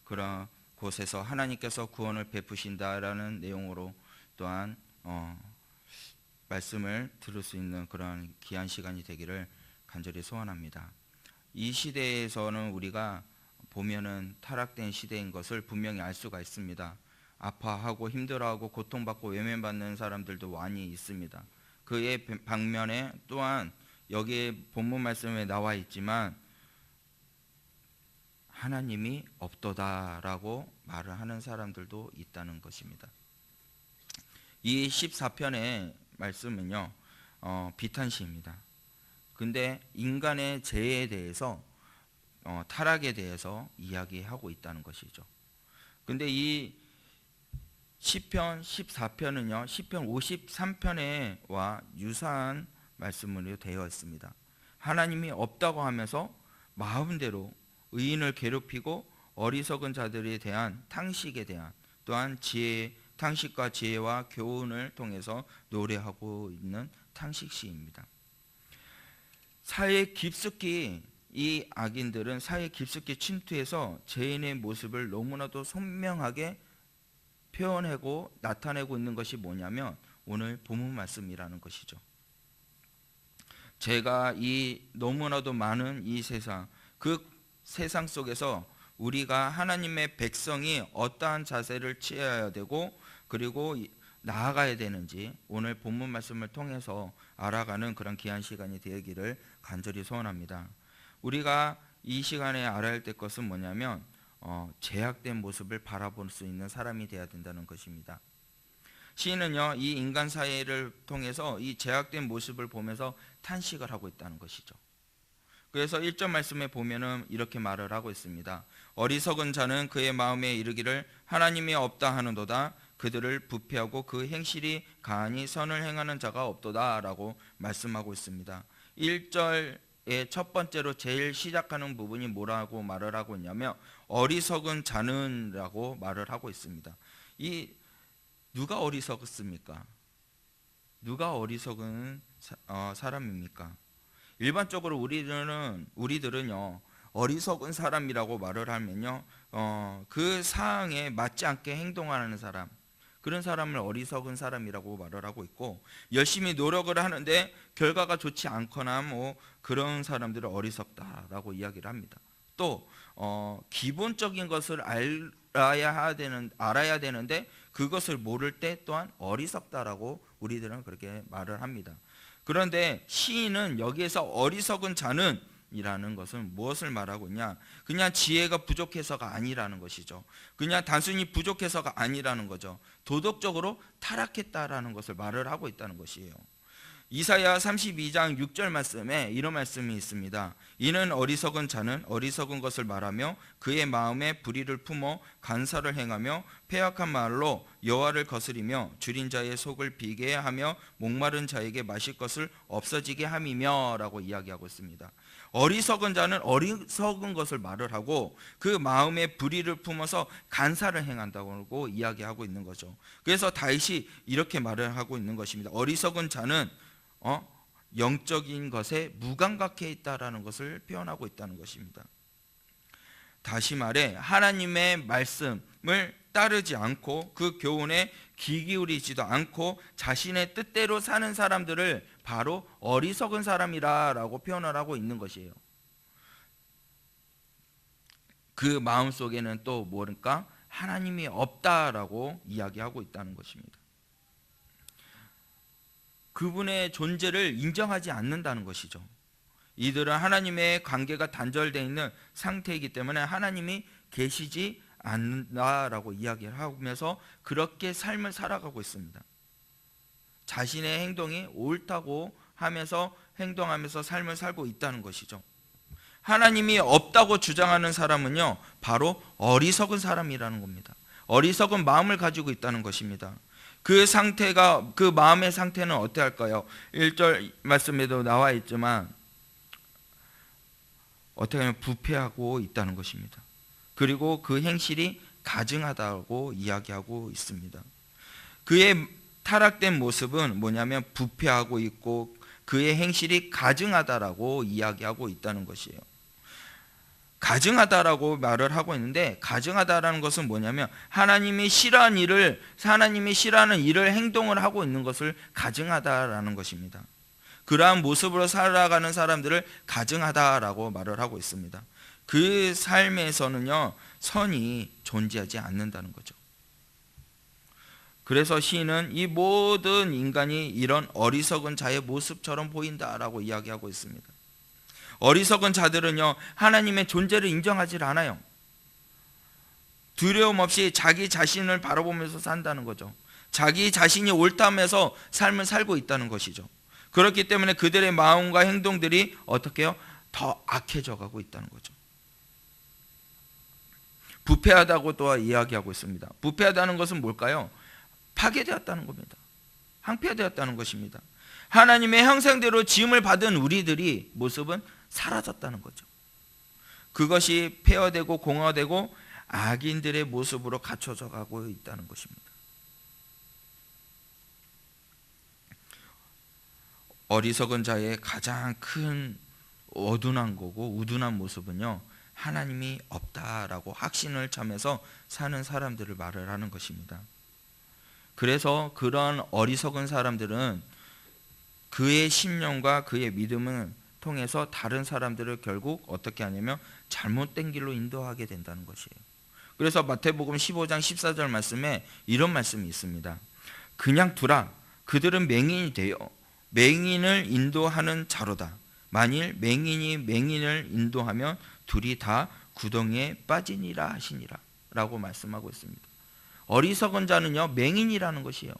그런 곳에서 하나님께서 구원을 베푸신다라는 내용으로 또한 말씀을 들을 수 있는 그런 귀한 시간이 되기를 간절히 소원합니다. 이 시대에서는 우리가 보면은 타락된 시대인 것을 분명히 알 수가 있습니다. 아파하고 힘들어하고 고통받고 외면받는 사람들도 많이 있습니다. 그의 방면에 또한 여기에 본문 말씀에 나와 있지만 하나님이 없도다라고 말을 하는 사람들도 있다는 것입니다. 이 14편의 말씀은요 비탄시입니다. 근데 인간의 죄에 대해서 타락에 대해서 이야기하고 있다는 것이죠. 근데 이 시편 14편은요 시편 53편에와 유사한 말씀으로 되어 있습니다. 하나님이 없다고 하면서 마음대로 의인을 괴롭히고 어리석은 자들에 대한 탕식에 대한 또한 탕식과 지혜와 교훈을 통해서 노래하고 있는 탕식시입니다. 사회에 깊숙이 이 악인들은 사회에 깊숙이 침투해서 죄인의 모습을 너무나도 선명하게 표현하고 나타내고 있는 것이 뭐냐면 오늘 본문 말씀이라는 것이죠. 제가 이 너무나도 많은 이 세상, 그 세상 속에서 우리가 하나님의 백성이 어떠한 자세를 취해야 되고 그리고 나아가야 되는지 오늘 본문 말씀을 통해서 알아가는 그런 귀한 시간이 되기를 간절히 소원합니다. 우리가 이 시간에 알아야 될 것은 뭐냐면 죄악된 모습을 바라볼 수 있는 사람이 되어야 된다는 것입니다. 시인은요 이 인간 사회를 통해서 이 죄악된 모습을 보면서 탄식을 하고 있다는 것이죠. 그래서 1절 말씀에 보면은 이렇게 말을 하고 있습니다. 어리석은 자는 그의 마음에 이르기를 하나님이 없다 하는도다. 그들을 부패하고 그 행실이 가하니 선을 행하는 자가 없도다 라고 말씀하고 있습니다. 1절의 첫 번째로 제일 시작하는 부분이 뭐라고 말을 하고 있냐면 어리석은 자는 라고 말을 하고 있습니다. 이 누가 어리석습니까? 누가 어리석은 사람입니까? 일반적으로 우리들은요 어리석은 사람이라고 말을 하면요 그 사항에 맞지 않게 행동하는 사람, 그런 사람을 어리석은 사람이라고 말을 하고 있고, 열심히 노력을 하는데 결과가 좋지 않거나 뭐 그런 사람들을 어리석다라고 이야기를 합니다. 또 기본적인 것을 알아야 되는데 그것을 모를 때 또한 어리석다라고 우리들은 그렇게 말을 합니다. 그런데 시인은 여기에서 어리석은 자는 이라는 것은 무엇을 말하고 있냐? 그냥 지혜가 부족해서가 아니라는 것이죠. 그냥 단순히 부족해서가 아니라는 거죠. 도덕적으로 타락했다라는 것을 말을 하고 있다는 것이에요. 이사야 32장 6절 말씀에 이런 말씀이 있습니다. 이는 어리석은 자는 어리석은 것을 말하며 그의 마음에 불의를 품어 간사를 행하며 패악한 말로 여호와를 거스리며 줄인 자의 속을 비게 하며 목마른 자에게 마실 것을 없어지게 함이며 라고 이야기하고 있습니다. 어리석은 자는 어리석은 것을 말을 하고 그 마음에 불의를 품어서 간사를 행한다고 이야기하고 있는 거죠. 그래서 다윗이 이렇게 말을 하고 있는 것입니다. 어리석은 자는 영적인 것에 무감각해 있다라는 것을 표현하고 있다는 것입니다. 다시 말해 하나님의 말씀을 따르지 않고 그 교훈에 귀 기울이지도 않고 자신의 뜻대로 사는 사람들을 바로 어리석은 사람이라고 표현을 하고 있는 것이에요. 그 마음속에는 또 뭐랄까? 하나님이 없다라고 이야기하고 있다는 것입니다. 그분의 존재를 인정하지 않는다는 것이죠. 이들은 하나님의 관계가 단절되어 있는 상태이기 때문에 하나님이 계시지 않는다라고 이야기를 하면서 그렇게 삶을 살아가고 있습니다. 자신의 행동이 옳다고 하면서 행동하면서 삶을 살고 있다는 것이죠. 하나님이 없다고 주장하는 사람은요 바로 어리석은 사람이라는 겁니다. 어리석은 마음을 가지고 있다는 것입니다. 그 상태가, 그 마음의 상태는 어떠할까요? 1절 말씀에도 나와 있지만 어떻게 하면 부패하고 있다는 것입니다. 그리고 그 행실이 가증하다고 이야기하고 있습니다. 그의 타락된 모습은 뭐냐면 부패하고 있고 그의 행실이 가증하다라고 이야기하고 있다는 것이에요. 가증하다라고 말을 하고 있는데, 가증하다라는 것은 뭐냐면 하나님이 싫어하는 일을 행동을 하고 있는 것을 가증하다라는 것입니다. 그러한 모습으로 살아가는 사람들을 가증하다라고 말을 하고 있습니다. 그 삶에서는요, 선이 존재하지 않는다는 거죠. 그래서 시인은 이 모든 인간이 이런 어리석은 자의 모습처럼 보인다라고 이야기하고 있습니다. 어리석은 자들은요, 하나님의 존재를 인정하지 않아요. 두려움 없이 자기 자신을 바라보면서 산다는 거죠. 자기 자신이 옳다면서 삶을 살고 있다는 것이죠. 그렇기 때문에 그들의 마음과 행동들이 어떻게 해요? 더 악해져 가고 있다는 거죠. 부패하다고 또 이야기하고 있습니다. 부패하다는 것은 뭘까요? 파괴되었다는 겁니다. 항폐되었다는 것입니다. 하나님의 형상대로 지음을 받은 우리들이 모습은 사라졌다는 거죠. 그것이 폐허되고 공허되고 악인들의 모습으로 갖춰져 가고 있다는 것입니다. 어리석은 자의 가장 큰 어둔한 거고 우둔한 모습은요, 하나님이 없다라고 확신을 참면서 사는 사람들을 말을 하는 것입니다. 그래서 그런 어리석은 사람들은 그의 신념과 그의 믿음을 통해서 다른 사람들을 결국 어떻게 하냐면 잘못된 길로 인도하게 된다는 것이에요. 그래서 마태복음 15장 14절 말씀에 이런 말씀이 있습니다. 그냥 두라. 그들은 맹인이 되어 맹인을 인도하는 자로다. 만일 맹인이 맹인을 인도하면 둘이 다 구덩이에 빠지니라 하시니라 라고 말씀하고 있습니다. 어리석은 자는요, 맹인이라는 것이에요.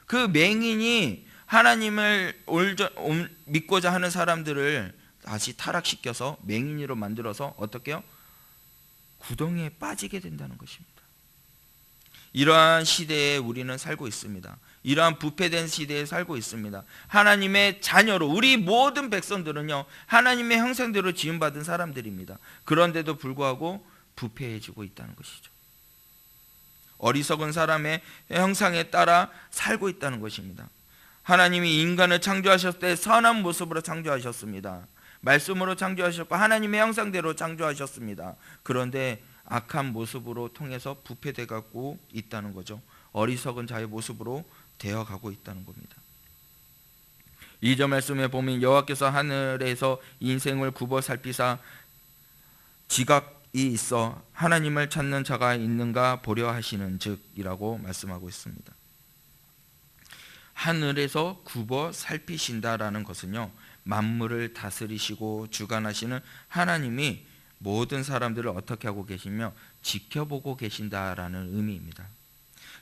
그 맹인이 하나님을 믿고자 하는 사람들을 다시 타락시켜서 맹인으로 만들어서 어떻게 해요? 구덩이에 빠지게 된다는 것입니다. 이러한 시대에 우리는 살고 있습니다. 이러한 부패된 시대에 살고 있습니다. 하나님의 자녀로 우리 모든 백성들은요, 하나님의 형상대로 지음받은 사람들입니다. 그런데도 불구하고 부패해지고 있다는 것이죠. 어리석은 사람의 형상에 따라 살고 있다는 것입니다. 하나님이 인간을 창조하셨을 때 선한 모습으로 창조하셨습니다. 말씀으로 창조하셨고 하나님의 형상대로 창조하셨습니다. 그런데 악한 모습으로 통해서 부패되어 가고 있다는 거죠. 어리석은 자의 모습으로 되어가고 있다는 겁니다. 2절 말씀에 보면 여호와께서 하늘에서 인생을 굽어 살피사 지각이 있어 하나님을 찾는 자가 있는가 보려 하시는 즉이라고 말씀하고 있습니다. 하늘에서 굽어 살피신다라는 것은요, 만물을 다스리시고 주관하시는 하나님이 모든 사람들을 어떻게 하고 계시며 지켜보고 계신다라는 의미입니다.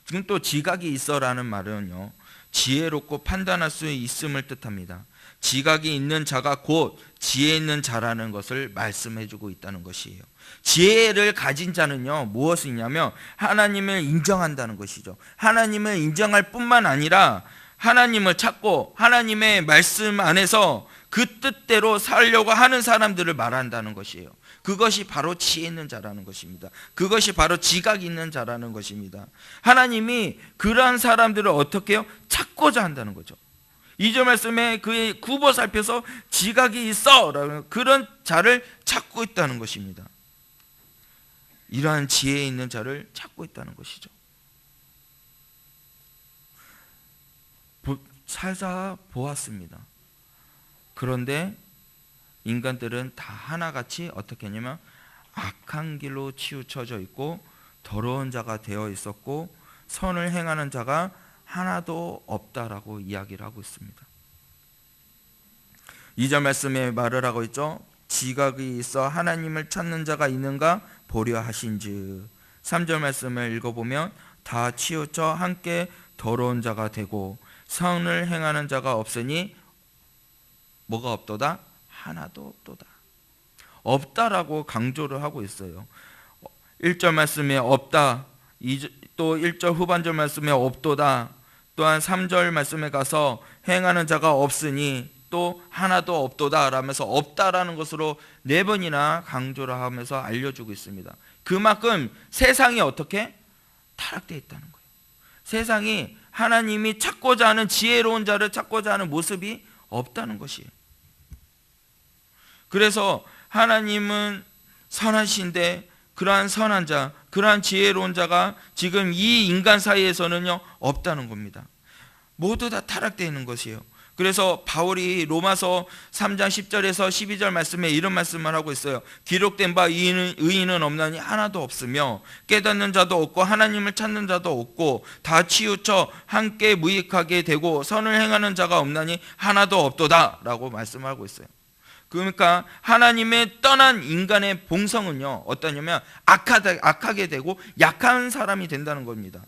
지금 또 지각이 있어라는 말은요, 지혜롭고 판단할 수 있음을 뜻합니다. 지각이 있는 자가 곧 지혜 있는 자라는 것을 말씀해주고 있다는 것이에요. 지혜를 가진 자는요, 무엇이냐면 하나님을 인정한다는 것이죠. 하나님을 인정할 뿐만 아니라 하나님을 찾고 하나님의 말씀 안에서 그 뜻대로 살려고 하는 사람들을 말한다는 것이에요. 그것이 바로 지혜 있는 자라는 것입니다. 그것이 바로 지각이 있는 자라는 것입니다. 하나님이 그러한 사람들을 어떻게 해요? 찾고자 한다는 거죠. 2절 말씀에 그의 굽어 살펴서 지각이 있어 라는 그런 자를 찾고 있다는 것입니다. 이러한 지혜 있는 자를 찾고 있다는 것이죠. 살다 보았습니다. 그런데 인간들은 다 하나같이 어떻게 했냐면 악한 길로 치우쳐져 있고 더러운 자가 되어 있었고 선을 행하는 자가 하나도 없다라고 이야기를 하고 있습니다. 2절 말씀에 말을 하고 있죠. 지각이 있어 하나님을 찾는 자가 있는가 보려 하신즉. 3절 말씀을 읽어보면 다 치우쳐 함께 더러운 자가 되고 선을 행하는 자가 없으니 뭐가 없도다? 하나도 없도다. 없다라고 강조를 하고 있어요. 1절 말씀에 없다, 또 1절 후반절 말씀에 없도다, 또한 3절 말씀에 가서 행하는 자가 없으니 또 하나도 없도다 라면서 없다라는 것으로 4번이나 강조를 하면서 알려주고 있습니다. 그만큼 세상이 어떻게? 타락되어 있다는 거예요. 세상이 하나님이 찾고자 하는 지혜로운 자를 찾고자 하는 모습이 없다는 것이에요. 그래서 하나님은 선하신데 그러한 선한 자, 그러한 지혜로운 자가 지금 이 인간 사이에서는요 없다는 겁니다. 모두 다 타락되어 있는 것이에요. 그래서 바울이 로마서 3장 10절에서 12절 말씀에 이런 말씀을 하고 있어요. 기록된 바 의인은 없나니 하나도 없으며 깨닫는 자도 없고 하나님을 찾는 자도 없고 다 치우쳐 함께 무익하게 되고 선을 행하는 자가 없나니 하나도 없도다 라고 말씀하고 있어요. 그러니까 하나님의 떠난 인간의 본성은요 어떠냐면 악하게 되고 약한 사람이 된다는 겁니다.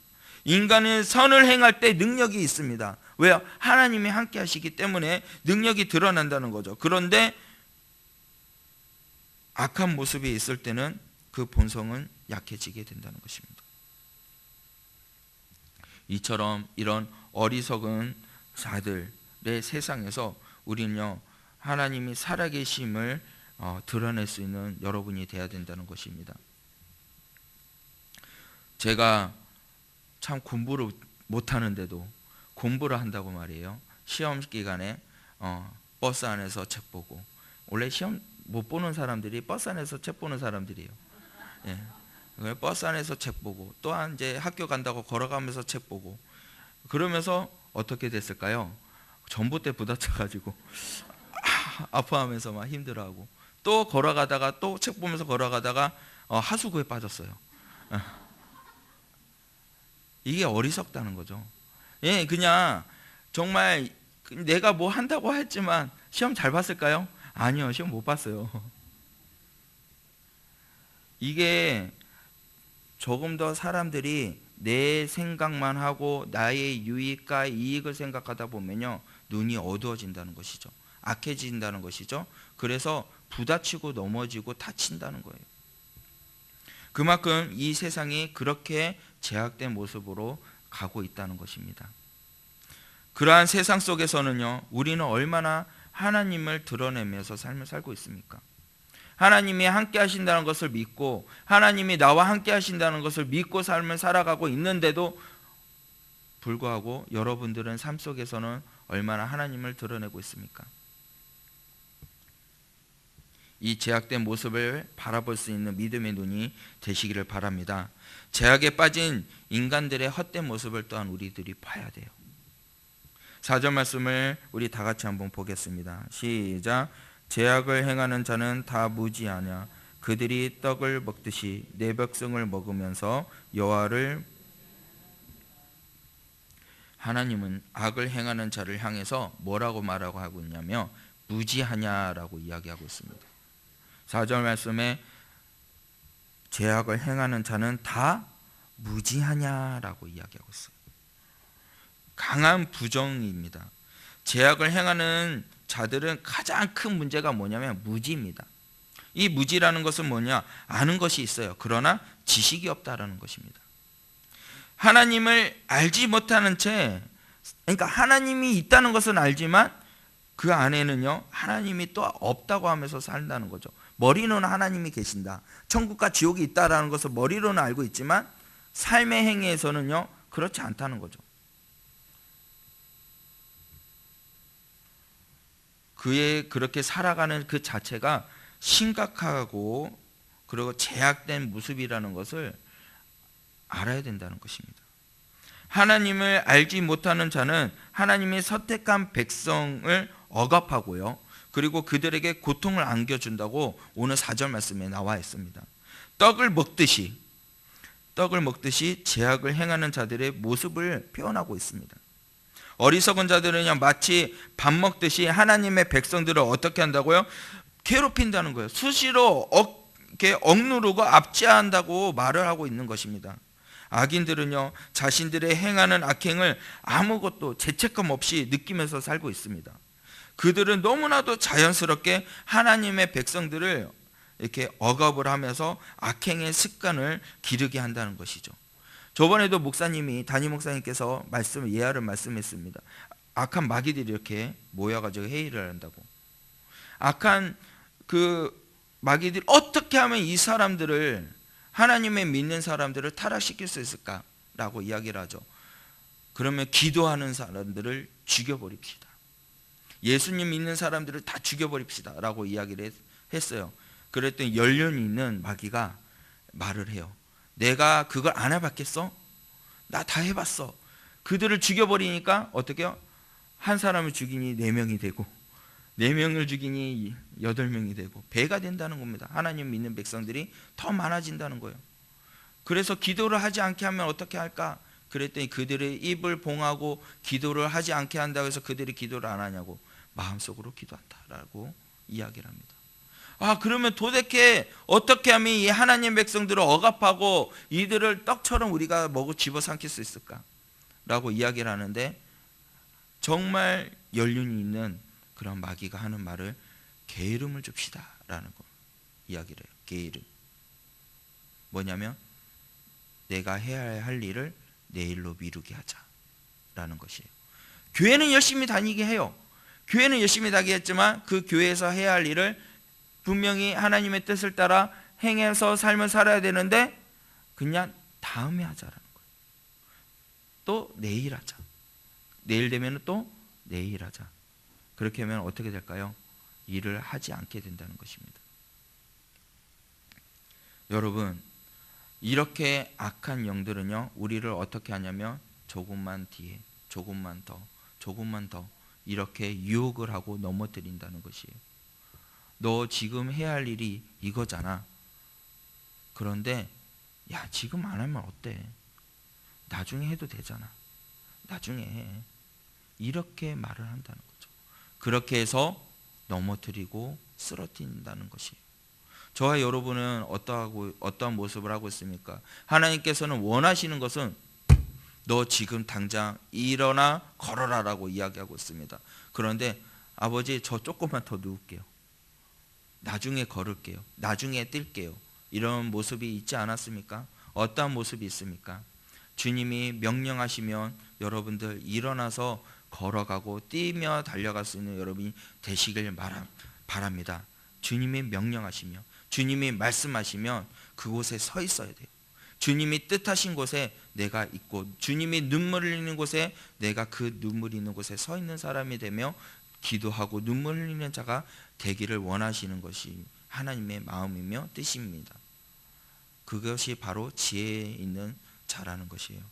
인간은 선을 행할 때 능력이 있습니다. 왜요? 하나님이 함께 하시기 때문에 능력이 드러난다는 거죠. 그런데 악한 모습이 있을 때는 그 본성은 약해지게 된다는 것입니다. 이처럼 이런 어리석은 자들의 세상에서 우리는요 하나님이 살아계심을 드러낼 수 있는 여러분이 되어야 된다는 것입니다. 제가 참 공부를 못하는데도 공부를 한다고 말이에요. 시험 기간에 버스 안에서 책 보고, 원래 시험 못 보는 사람들이 버스 안에서 책 보는 사람들이에요. 예. 버스 안에서 책 보고 또한 이제 학교 간다고 걸어가면서 책 보고 그러면서 어떻게 됐을까요? 전봇대 부딪혀가지고 아파하면서 막 힘들어하고 또 걸어가다가 또 책 보면서 걸어가다가 하수구에 빠졌어요. 이게 어리석다는 거죠. 예, 그냥 정말 내가 뭐 한다고 했지만 시험 잘 봤을까요? 아니요, 시험 못 봤어요. 이게 조금 더 사람들이 내 생각만 하고 나의 유익과 이익을 생각하다 보면요 눈이 어두워진다는 것이죠. 악해진다는 것이죠. 그래서 부딪히고 넘어지고 다친다는 거예요. 그만큼 이 세상이 그렇게 제약된 모습으로 가고 있다는 것입니다. 그러한 세상 속에서는요 우리는 얼마나 하나님을 드러내면서 삶을 살고 있습니까? 하나님이 함께 하신다는 것을 믿고 하나님이 나와 함께 하신다는 것을 믿고 삶을 살아가고 있는데도 불구하고 여러분들은 삶 속에서는 얼마나 하나님을 드러내고 있습니까? 이 제약된 모습을 바라볼 수 있는 믿음의 눈이 되시기를 바랍니다. 제약에 빠진 인간들의 헛된 모습을 또한 우리들이 봐야 돼요. 4절 말씀을 우리 다 같이 한번 보겠습니다. 시작. 제약을 행하는 자는 다 무지하냐. 그들이 떡을 먹듯이 내 백성을 먹으면서 여호와를 하나님은 악을 행하는 자를 향해서 뭐라고 말하고 하고 있냐면 무지하냐라고 이야기하고 있습니다. 4절 말씀에 제약을 행하는 자는 다 무지하냐라고 이야기하고 있어요. 강한 부정입니다. 제약을 행하는 자들은 가장 큰 문제가 뭐냐면 무지입니다. 이 무지라는 것은 뭐냐? 아는 것이 있어요. 그러나 지식이 없다라는 것입니다. 하나님을 알지 못하는 채, 그러니까 하나님이 있다는 것은 알지만 그 안에는요 하나님이 또 없다고 하면서 산다는 거죠. 머리로는 하나님이 계신다, 천국과 지옥이 있다라는 것을 머리로는 알고 있지만 삶의 행위에서는요 그렇지 않다는 거죠. 그의 그렇게 살아가는 그 자체가 심각하고 그리고 제약된 모습이라는 것을 알아야 된다는 것입니다. 하나님을 알지 못하는 자는 하나님의 선택한 백성을 억압하고요, 그리고 그들에게 고통을 안겨준다고 오늘 4절 말씀에 나와 있습니다. 떡을 먹듯이 제약을 행하는 자들의 모습을 표현하고 있습니다. 어리석은 자들은요 마치 밥 먹듯이 하나님의 백성들을 어떻게 한다고요? 괴롭힌다는 거예요. 수시로 이렇게 억누르고 압제한다고 말을 하고 있는 것입니다. 악인들은요 자신들의 행하는 악행을 아무것도 죄책감 없이 느끼면서 살고 있습니다. 그들은 너무나도 자연스럽게 하나님의 백성들을 이렇게 억압을 하면서 악행의 습관을 기르게 한다는 것이죠. 저번에도 담임 목사님께서 예화를 말씀했습니다. 악한 마귀들이 이렇게 모여가지고 회의를 한다고. 악한 그 마귀들이 어떻게 하면 이 사람들을, 하나님의 믿는 사람들을 타락시킬 수 있을까라고 이야기를 하죠. 그러면 기도하는 사람들을 죽여버립시다. 예수님 믿는 사람들을 다 죽여버립시다 라고 이야기를 했어요. 그랬더니 연륜이 있는 마귀가 말을 해요. 내가 그걸 안 해봤겠어? 나 다 해봤어. 그들을 죽여버리니까 어떻게 해요? 한 사람을 죽이니 4명이 되고 4명을 죽이니 8명이 되고 배가 된다는 겁니다. 하나님 믿는 백성들이 더 많아진다는 거예요. 그래서 기도를 하지 않게 하면 어떻게 할까? 그랬더니 그들의 입을 봉하고 기도를 하지 않게 한다고 해서 그들이 기도를 안 하냐고, 마음속으로 기도한다라고 이야기를 합니다. 그러면 도대체 어떻게 하면 이 하나님 백성들을 억압하고 이들을 떡처럼 우리가 먹어 집어삼킬 수 있을까? 라고 이야기를 하는데, 정말 연륜이 있는 그런 마귀가 하는 말을 게으름을 줍시다 라는 거 이야기를 해요. 게으름. 뭐냐면 내가 해야 할 일을 내일로 미루게 하자라는 것이에요. 교회는 열심히 다니게 해요. 교회는 열심히 다니겠지만 그 교회에서 해야 할 일을 분명히 하나님의 뜻을 따라 행해서 삶을 살아야 되는데 그냥 다음에 하자라는 거예요. 또 내일 하자. 내일 되면 또 내일 하자. 그렇게 하면 어떻게 될까요? 일을 하지 않게 된다는 것입니다. 여러분, 이렇게 악한 영들은요, 우리를 어떻게 하냐면 조금만 뒤에, 조금만 더 이렇게 유혹을 하고 넘어뜨린다는 것이에요. 너 지금 해야 할 일이 이거잖아. 그런데 야, 지금 안 하면 어때? 나중에 해도 되잖아. 나중에 해. 이렇게 말을 한다는 거죠. 그렇게 해서 넘어뜨리고 쓰러뜨린다는 것이에요. 저와 여러분은 어떠한 모습을 하고 있습니까? 하나님께서는 원하시는 것은 너 지금 당장 일어나 걸어라라고 이야기하고 있습니다. 그런데 아버지, 저 조금만 더 누울게요. 나중에 걸을게요. 나중에 뛸게요. 이런 모습이 있지 않았습니까? 어떠한 모습이 있습니까? 주님이 명령하시면 여러분들 일어나서 걸어가고 뛰며 달려갈 수 있는 여러분이 되시길 바랍니다. 주님이 명령하시면, 주님이 말씀하시면 그곳에 서 있어야 돼요. 주님이 뜻하신 곳에 내가 있고, 주님이 눈물 흘리는 곳에 내가 그 눈물 있는 곳에 서 있는 사람이 되며 기도하고 눈물 흘리는 자가 되기를 원하시는 것이 하나님의 마음이며 뜻입니다. 그것이 바로 지혜에 있는 자라는 것이에요.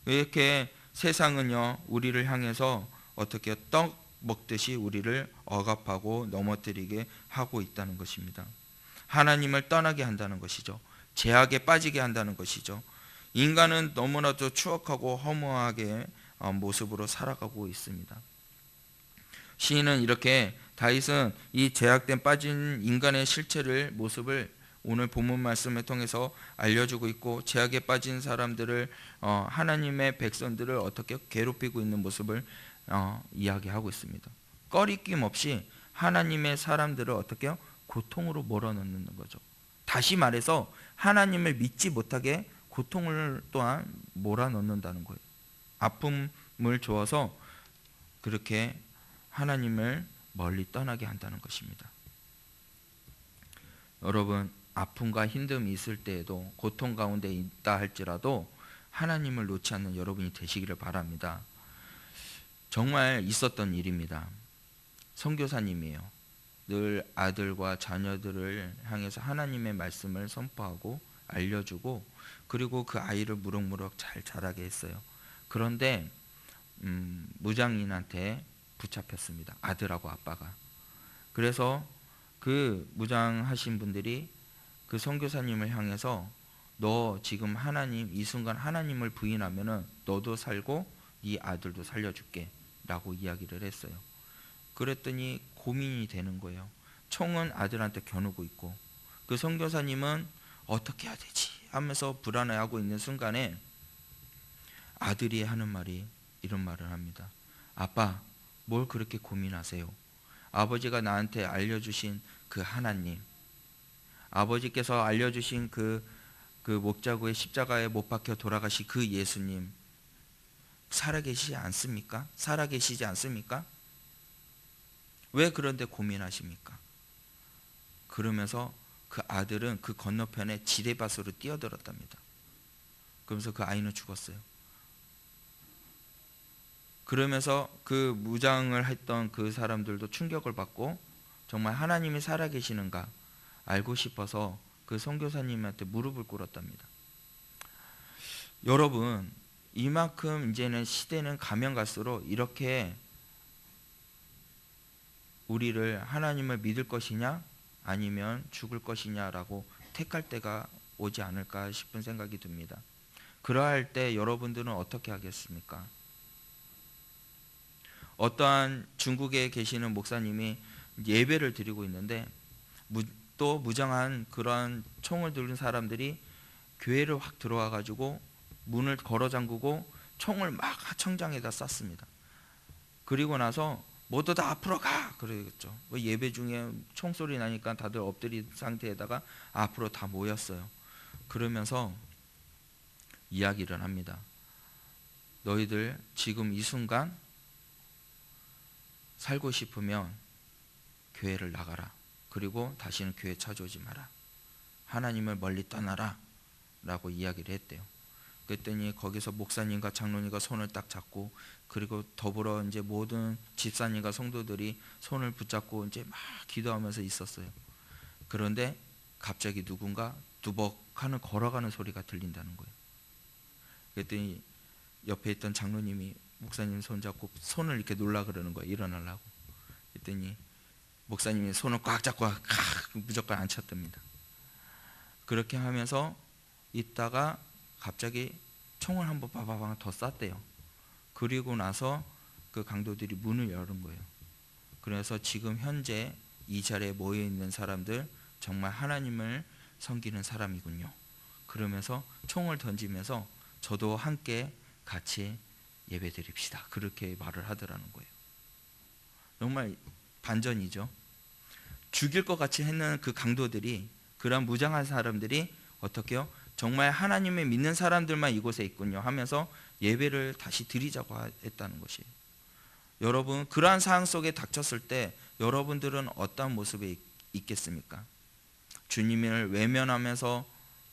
이렇게 세상은요, 우리를 향해서 어떻게 떡 먹듯이 우리를 억압하고 넘어뜨리게 하고 있다는 것입니다. 하나님을 떠나게 한다는 것이죠. 죄악에 빠지게 한다는 것이죠. 인간은 너무나도 추악하고 허무하게 모습으로 살아가고 있습니다. 시인은 이렇게, 다윗은 이 죄악된 빠진 인간의 실체를, 모습을 오늘 본문 말씀을 통해서 알려주고 있고, 죄악에 빠진 사람들을, 하나님의 백성들을 어떻게 괴롭히고 있는 모습을 이야기하고 있습니다. 꺼리낌 없이 하나님의 사람들을 어떻게 고통으로 몰아넣는 거죠. 다시 말해서 하나님을 믿지 못하게 고통을 또한 몰아넣는다는 거예요. 아픔을 주어서 그렇게 하나님을 멀리 떠나게 한다는 것입니다. 여러분, 아픔과 힘듦이 있을 때에도, 고통 가운데 있다 할지라도 하나님을 놓지 않는 여러분이 되시기를 바랍니다. 정말 있었던 일입니다. 선교사님이에요. 늘 아들과 자녀들을 향해서 하나님의 말씀을 선포하고 알려주고, 그리고 그 아이를 무럭무럭 잘 자라게 했어요. 그런데 무장인한테 붙잡혔습니다. 아들하고 아빠가. 그래서 그 무장하신 분들이 그 선교사님을 향해서 너 지금 하나님, 이 순간 하나님을 부인하면은 너도 살고 네 아들도 살려줄게 라고 이야기를 했어요. 그랬더니 고민이 되는 거예요. 총은 아들한테 겨누고 있고, 그 선교사님은 어떻게 해야 되지 하면서 불안해하고 있는 순간에 아들이 하는 말이 이런 말을 합니다. 아빠, 뭘 그렇게 고민하세요? 아버지가 나한테 알려주신 그 하나님, 아버지께서 알려주신 그 목자구의 십자가에 못 박혀 돌아가신 그 예수님 살아계시지 않습니까? 살아계시지 않습니까? 왜 그런데 고민하십니까? 그러면서 그 아들은 그 건너편에 지뢰밭으로 뛰어들었답니다. 그러면서 그 아이는 죽었어요. 그러면서 그 무장을 했던 그 사람들도 충격을 받고, 정말 하나님이 살아계시는가, 알고 싶어서 그 선교사님한테 무릎을 꿇었답니다. 여러분, 이만큼 이제는 시대는 가면 갈수록 이렇게 우리를 하나님을 믿을 것이냐 아니면 죽을 것이냐라고 택할 때가 오지 않을까 싶은 생각이 듭니다. 그러할 때 여러분들은 어떻게 하겠습니까? 어떠한 중국에 계시는 목사님이 예배를 드리고 있는데 또 무장한 그런 총을 들은 사람들이 교회를 확 들어와 가지고 문을 걸어 잠그고 총을 막 청장에다 쐈습니다. 그리고 나서 모두 다 앞으로 가! 그러겠죠. 예배 중에 총소리 나니까 다들 엎드린 상태에다가 앞으로 다 모였어요. 그러면서 이야기를 합니다. 너희들 지금 이 순간 살고 싶으면 교회를 나가라. 그리고 다시는 교회 찾아오지 마라. 하나님을 멀리 떠나라. 라고 이야기를 했대요. 그랬더니 거기서 목사님과 장로님과 손을 딱 잡고 그리고 더불어 이제 모든 집사님과 성도들이 손을 붙잡고 이제 막 기도하면서 있었어요. 그런데 갑자기 누군가 두벅하는 걸어가는 소리가 들린다는 거예요. 그랬더니 옆에 있던 장로님이 목사님 손 잡고 손을 이렇게 놀라 그러는 거예요. 일어나려고. 그랬더니 목사님이 손을 꽉 잡고 무조건 앉혔답니다. 그렇게 하면서 있다가 갑자기 총을 한번 빠바방 더 쐈대요. 그리고 나서 그 강도들이 문을 열은 거예요. 그래서 지금 현재 이 자리에 모여 있는 사람들 정말 하나님을 섬기는 사람이군요. 그러면서 총을 던지면서 저도 함께 같이 예배 드립시다. 그렇게 말을 하더라는 거예요. 정말 반전이죠. 죽일 것 같이 했는 그 강도들이, 그런 무장한 사람들이 어떻게 해요? 정말 하나님을 믿는 사람들만 이곳에 있군요 하면서 예배를 다시 드리자고 했다는 것이에요. 여러분, 그러한 상황 속에 닥쳤을 때 여러분들은 어떤 모습에 있겠습니까? 주님을 외면하면서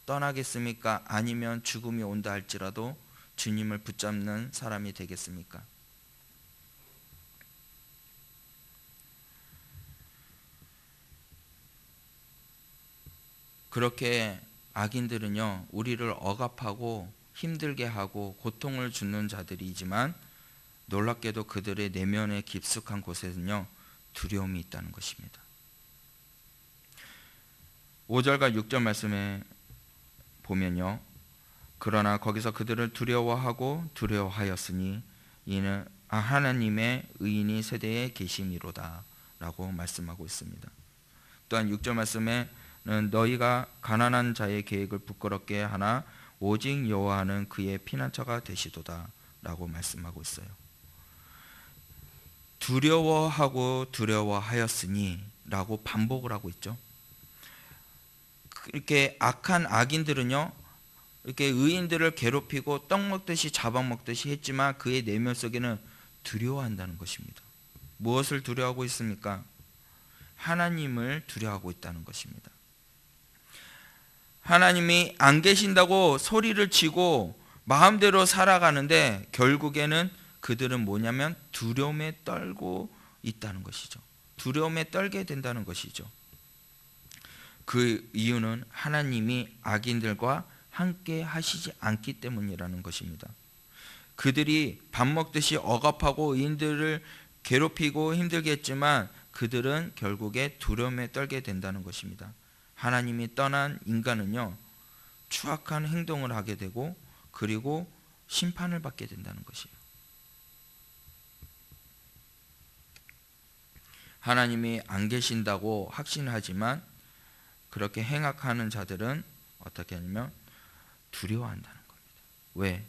떠나겠습니까? 아니면 죽음이 온다 할지라도 주님을 붙잡는 사람이 되겠습니까? 그렇게 악인들은요, 우리를 억압하고 힘들게 하고 고통을 주는 자들이지만 놀랍게도 그들의 내면의 깊숙한 곳에는요, 두려움이 있다는 것입니다. 5절과 6절 말씀에 보면요, 그러나 거기서 그들을 두려워하고 두려워하였으니 이는 하나님의 의인이 세대에 계심이로다 라고 말씀하고 있습니다. 또한 6절 말씀에 너희가 가난한 자의 계획을 부끄럽게 하나 오직 여호와는 그의 피난처가 되시도다 라고 말씀하고 있어요. 두려워하고 두려워하였으니 라고 반복을 하고 있죠. 이렇게 악한 악인들은요, 이렇게 의인들을 괴롭히고 떡 먹듯이 잡아먹듯이 했지만 그의 내면 속에는 두려워한다는 것입니다. 무엇을 두려워하고 있습니까? 하나님을 두려워하고 있다는 것입니다. 하나님이 안 계신다고 소리를 치고 마음대로 살아가는데 결국에는 그들은 뭐냐면 두려움에 떨고 있다는 것이죠. 두려움에 떨게 된다는 것이죠. 그 이유는 하나님이 악인들과 함께 하시지 않기 때문이라는 것입니다. 그들이 밥 먹듯이 억압하고 의인들을 괴롭히고 힘들게 했지만 그들은 결국에 두려움에 떨게 된다는 것입니다. 하나님이 떠난 인간은요, 추악한 행동을 하게 되고 그리고 심판을 받게 된다는 것이에요. 하나님이 안 계신다고 확신하지만 그렇게 행악하는 자들은 어떻게 하냐면 두려워한다는 겁니다. 왜?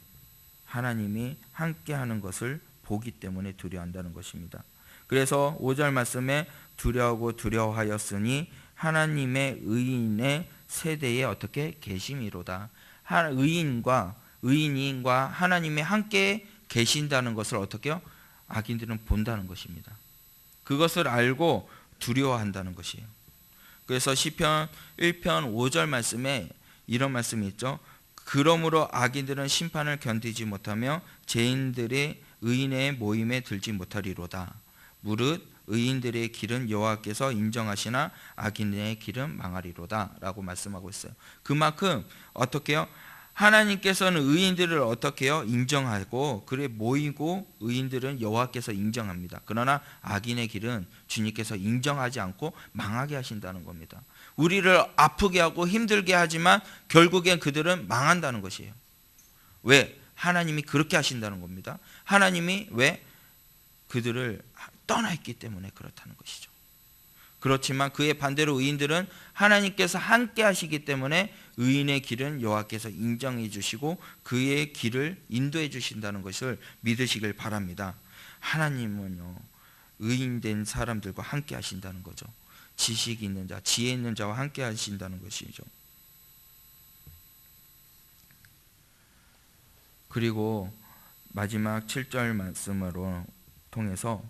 하나님이 함께하는 것을 보기 때문에 두려워한다는 것입니다. 그래서 5절 말씀에 두려워하고 두려워하였으니 하나님의 의인의 세대에 어떻게 계심이로다. 의인과 하나님이 함께 계신다는 것을 어떻게 해요? 악인들은 본다는 것입니다. 그것을 알고 두려워한다는 것이에요. 그래서 시편 1편 5절 말씀에 이런 말씀이 있죠. 그러므로 악인들은 심판을 견디지 못하며 죄인들의 의인의 모임에 들지 못하리로다. 무릇 의인들의 길은 여호와께서 인정하시나 악인의 길은 망하리로다 라고 말씀하고 있어요. 그만큼 어떻게 해요? 하나님께서는 의인들을 어떻게 해요? 인정하고 그래 모이고 의인들은 여호와께서 인정합니다. 그러나 악인의 길은 주님께서 인정하지 않고 망하게 하신다는 겁니다. 우리를 아프게 하고 힘들게 하지만 결국엔 그들은 망한다는 것이에요. 왜? 하나님이 그렇게 하신다는 겁니다. 하나님이 왜? 그들을 떠나있기 때문에 그렇다는 것이죠. 그렇지만 그의 반대로 의인들은 하나님께서 함께 하시기 때문에 의인의 길은 여호와께서 인정해 주시고 그의 길을 인도해 주신다는 것을 믿으시길 바랍니다. 하나님은요, 의인된 사람들과 함께 하신다는 거죠. 지식 있는 자, 지혜 있는 자와 함께 하신다는 것이죠. 그리고 마지막 7절 말씀으로 통해서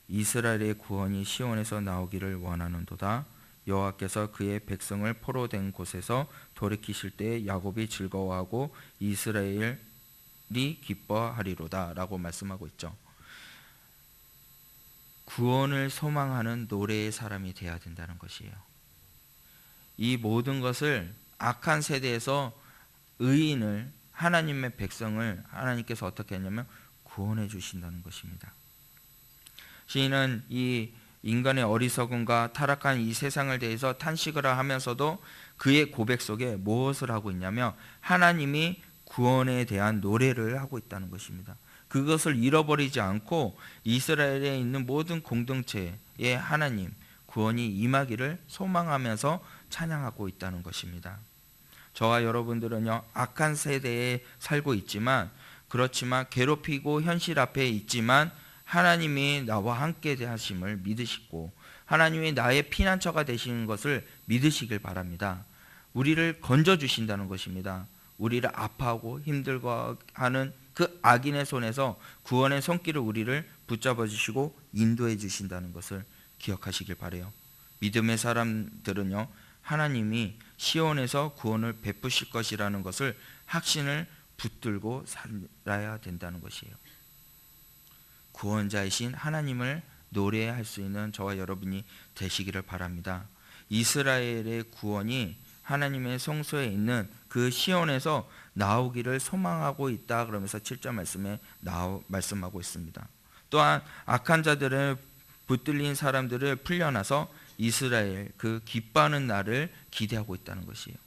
이스라엘의 구원이 시온에서 나오기를 원하는도다. 여호와께서 그의 백성을 포로된 곳에서 돌이키실 때 야곱이 즐거워하고 이스라엘이 기뻐하리로다 라고 말씀하고 있죠. 구원을 소망하는 노래의 사람이 되어야 된다는 것이에요. 이 모든 것을 악한 세대에서 의인을, 하나님의 백성을 하나님께서 어떻게 했냐면 구원해 주신다는 것입니다. 시인은 이 인간의 어리석음과 타락한 이 세상을 대해서 탄식을 하면서도 그의 고백 속에 무엇을 하고 있냐면 하나님이 구원에 대한 노래를 하고 있다는 것입니다. 그것을 잃어버리지 않고 이스라엘에 있는 모든 공동체에 하나님 구원이 임하기를 소망하면서 찬양하고 있다는 것입니다. 저와 여러분들은요, 악한 세대에 살고 있지만, 그렇지만 괴롭히고 현실 앞에 있지만 하나님이 나와 함께 하심을 믿으시고 하나님이 나의 피난처가 되시는 것을 믿으시길 바랍니다. 우리를 건져주신다는 것입니다. 우리를 아파하고 힘들고 하는 그 악인의 손에서 구원의 손길을 우리를 붙잡아 주시고 인도해 주신다는 것을 기억하시길 바라요. 믿음의 사람들은요, 하나님이 시온에서 구원을 베푸실 것이라는 것을 확신을 붙들고 살아야 된다는 것이에요. 구원자이신 하나님을 노래할 수 있는 저와 여러분이 되시기를 바랍니다. 이스라엘의 구원이 하나님의 성소에 있는 그 시온에서 나오기를 소망하고 있다 그러면서 7절 말씀에 말씀하고 있습니다. 또한 악한 자들을 붙들린 사람들을 풀려나서 이스라엘 그 기뻐하는 날을 기대하고 있다는 것이에요.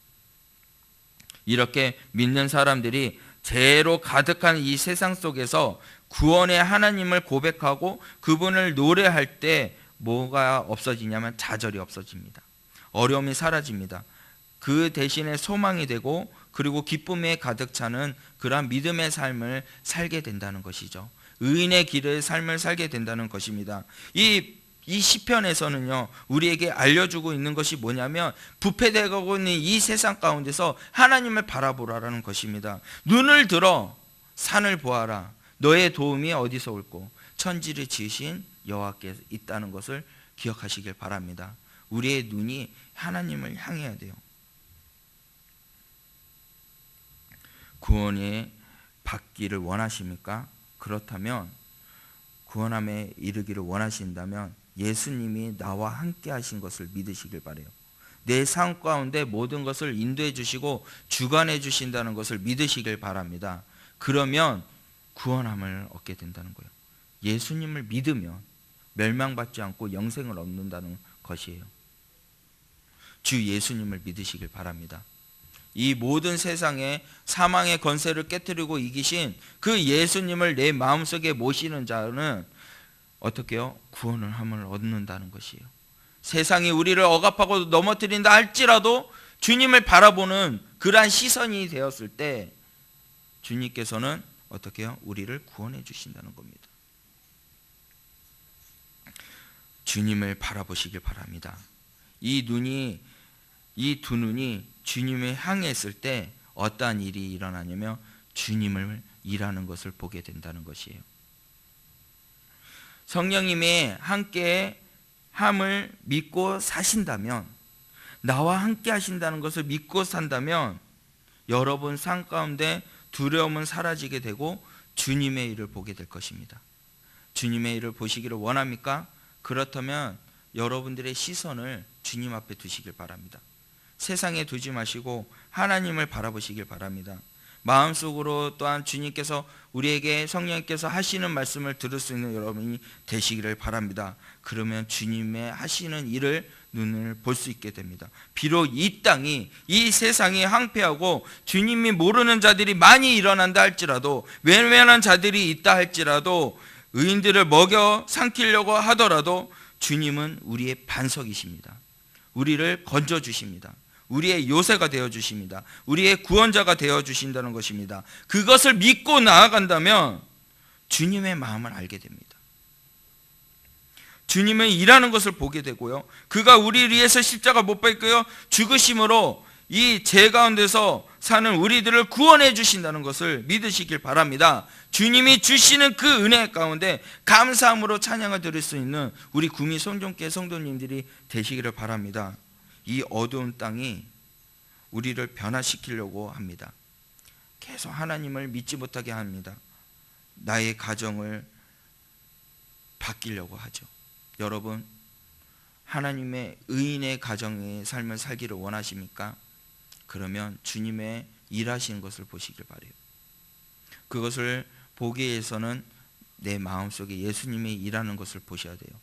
이렇게 믿는 사람들이 죄로 가득한 이 세상 속에서 구원의 하나님을 고백하고 그분을 노래할 때 뭐가 없어지냐면 좌절이 없어집니다. 어려움이 사라집니다. 그 대신에 소망이 되고 그리고 기쁨에 가득 차는 그러한 믿음의 삶을 살게 된다는 것이죠. 의인의 길의 삶을 살게 된다는 것입니다. 이 시편에서는요, 우리에게 알려주고 있는 것이 뭐냐면 부패되고 있는 이 세상 가운데서 하나님을 바라보라라는 것입니다. 눈을 들어 산을 보아라. 너의 도움이 어디서 올꼬? 천지를 지으신 여호와께 있다는 것을 기억하시길 바랍니다. 우리의 눈이 하나님을 향해야 돼요. 구원에 받기를 원하십니까? 그렇다면 구원함에 이르기를 원하신다면 예수님이 나와 함께 하신 것을 믿으시길 바라요. 내 삶 가운데 모든 것을 인도해 주시고 주관해 주신다는 것을 믿으시길 바랍니다. 그러면 구원함을 얻게 된다는 거예요. 예수님을 믿으면 멸망받지 않고 영생을 얻는다는 것이에요. 주 예수님을 믿으시길 바랍니다. 이 모든 세상에 사망의 권세를 깨뜨리고 이기신 그 예수님을 내 마음속에 모시는 자는 어떻게 해요? 구원을 함을 얻는다는 것이에요. 세상이 우리를 억압하고 넘어뜨린다 할지라도 주님을 바라보는 그러한 시선이 되었을 때 주님께서는 어떻게 해요? 우리를 구원해 주신다는 겁니다. 주님을 바라보시길 바랍니다. 이 두 눈이 주님을 향했을 때 어떠한 일이 일어나냐면 주님을 일하는 것을 보게 된다는 것이에요. 성령님이 함께 함을 믿고 사신다면, 나와 함께 하신다는 것을 믿고 산다면 여러분 삶 가운데 두려움은 사라지게 되고 주님의 일을 보게 될 것입니다. 주님의 일을 보시기를 원합니까? 그렇다면 여러분들의 시선을 주님 앞에 두시길 바랍니다. 세상에 두지 마시고 하나님을 바라보시길 바랍니다. 마음속으로 또한 주님께서 우리에게 성령님께서 하시는 말씀을 들을 수 있는 여러분이 되시기를 바랍니다. 그러면 주님의 하시는 일을 눈을 볼 수 있게 됩니다. 비록 이 땅이, 이 세상이 황폐하고 주님이 모르는 자들이 많이 일어난다 할지라도, 외면한 자들이 있다 할지라도, 의인들을 먹여 삼키려고 하더라도 주님은 우리의 반석이십니다. 우리를 건져주십니다. 우리의 요새가 되어주십니다. 우리의 구원자가 되어주신다는 것입니다. 그것을 믿고 나아간다면 주님의 마음을 알게 됩니다. 주님은 일하는 것을 보게 되고요, 그가 우리를 위해서 십자가 못 박혀 죽으심으로 이 죄 가운데서 사는 우리들을 구원해 주신다는 것을 믿으시길 바랍니다. 주님이 주시는 그 은혜 가운데 감사함으로 찬양을 드릴 수 있는 우리 구미 성종교 성도님들이 되시기를 바랍니다. 이 어두운 땅이 우리를 변화시키려고 합니다. 계속 하나님을 믿지 못하게 합니다. 나의 가정을 바뀌려고 하죠. 여러분, 하나님의 의인의 가정의 삶을 살기를 원하십니까? 그러면 주님의 일하시는 것을 보시길 바라요. 그것을 보기 위해서는 내 마음속에 예수님이 일하는 것을 보셔야 돼요.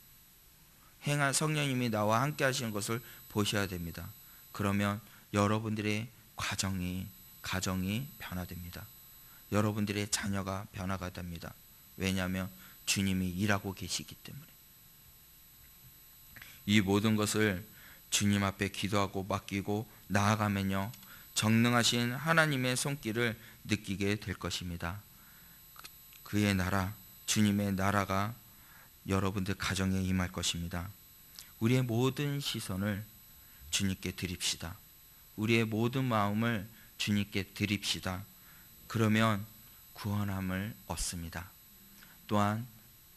행한 성령님이 나와 함께 하시는 것을 보셔야 됩니다. 그러면 여러분들의 가정이 변화됩니다. 여러분들의 자녀가 변화가 됩니다. 왜냐하면 주님이 일하고 계시기 때문에. 이 모든 것을 주님 앞에 기도하고 맡기고 나아가면요, 전능하신 하나님의 손길을 느끼게 될 것입니다. 그의 나라, 주님의 나라가 여러분들 가정에 임할 것입니다. 우리의 모든 시선을 주님께 드립시다. 우리의 모든 마음을 주님께 드립시다. 그러면 구원함을 얻습니다. 또한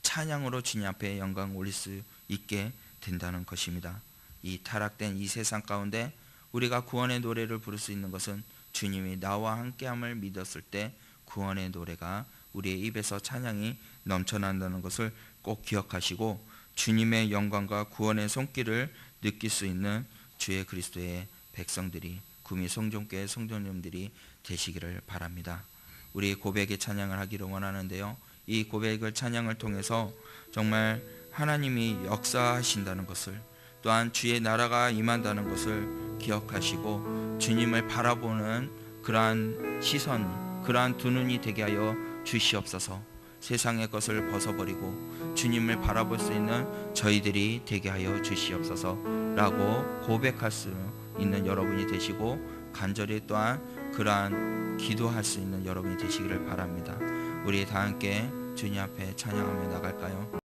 찬양으로 주님 앞에 영광 올릴 수 있게 된다는 것입니다. 이 타락된 이 세상 가운데 우리가 구원의 노래를 부를 수 있는 것은 주님이 나와 함께함을 믿었을 때 구원의 노래가 우리의 입에서 찬양이 넘쳐난다는 것을 꼭 기억하시고, 주님의 영광과 구원의 손길을 느낄 수 있는 주의 그리스도의 백성들이, 구미 성종교회 성도님들이 되시기를 바랍니다. 우리 고백의 찬양을 하기를 원하는데요, 이 고백을 찬양을 통해서 정말 하나님이 역사하신다는 것을, 또한 주의 나라가 임한다는 것을 기억하시고 주님을 바라보는 그러한 시선, 그러한 두 눈이 되게 하여 주시옵소서. 세상의 것을 벗어버리고 주님을 바라볼 수 있는 저희들이 되게 하여 주시옵소서 라고 고백할 수 있는 여러분이 되시고, 간절히 또한 그러한 기도할 수 있는 여러분이 되시기를 바랍니다. 우리 다 함께 주님 앞에 찬양하며 나갈까요?